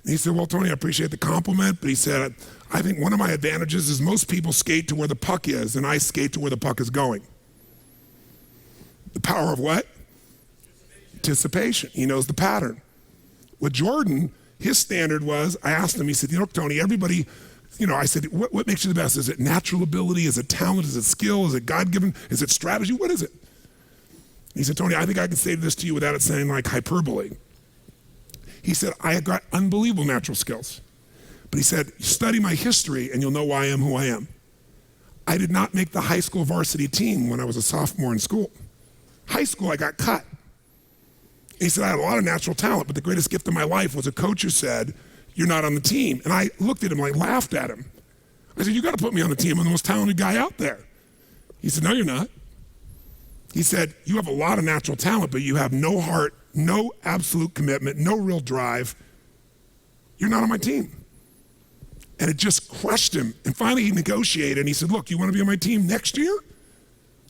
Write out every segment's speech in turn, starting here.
And he said, well, Tony, I appreciate the compliment, but he said, I think one of my advantages is most people skate to where the puck is, and I skate to where the puck is going. The power of what? Anticipation. He knows the pattern. With Jordan, his standard was, I asked him, he said, Tony, everybody, I said, what makes you the best? Is it natural ability? Is it talent? Is it skill? Is it God-given? Is it strategy? What is it? He said, Tony, I think I can say this to you without it sounding like hyperbole. He said, I have got unbelievable natural skills. But he said, study my history and you'll know why I am who I am. I did not make the high school varsity team when I was a sophomore in school. High school, I got cut. He said, I had a lot of natural talent, but the greatest gift of my life was a coach who said, you're not on the team. And I looked at him, I laughed at him. I said, you got to put me on the team. I'm the most talented guy out there. He said, no, you're not. He said, you have a lot of natural talent, but you have no heart, no absolute commitment, no real drive. You're not on my team. And it just crushed him. And finally he negotiated and he said, look, you want to be on my team next year?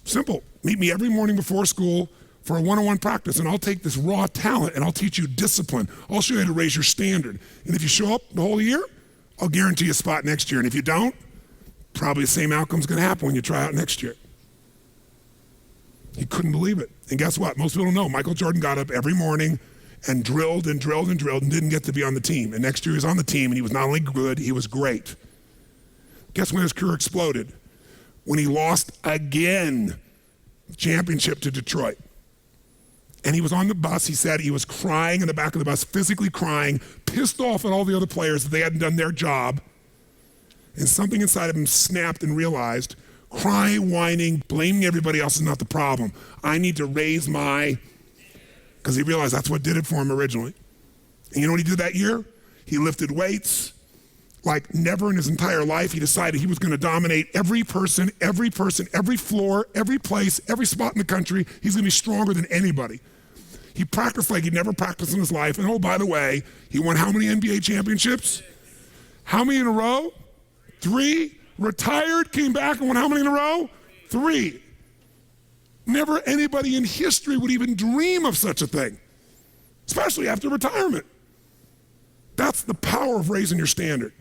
Simple. Meet me every morning before school for a one-on-one practice, and I'll take this raw talent and I'll teach you discipline. I'll show you how to raise your standard. And if you show up the whole year, I'll guarantee you a spot next year. And if you don't, probably the same outcome's going to happen when you try out next year. He couldn't believe it. And guess what? Most people don't know. Michael Jordan got up every morning and drilled and drilled and drilled and didn't get to be on the team. And next year he was on the team and he was not only good, he was great. Guess when his career exploded? When he lost again the championship to Detroit. And he was on the bus, he said he was crying in the back of the bus, physically crying, pissed off at all the other players that they hadn't done their job. And something inside of him snapped and realized, crying, whining, blaming everybody else is not the problem. I need to raise because he realized that's what did it for him originally. And you know what he did that year? He lifted weights like never in his entire life. He decided he was going to dominate every person, every floor, every place, every spot in the country. He's going to be stronger than anybody. He practiced like he'd never practiced in his life. And oh, by the way, he won how many NBA championships? How many in a row? 3. Retired, came back and won how many in a row? 3. Never anybody in history would even dream of such a thing, especially after retirement. That's the power of raising your standard.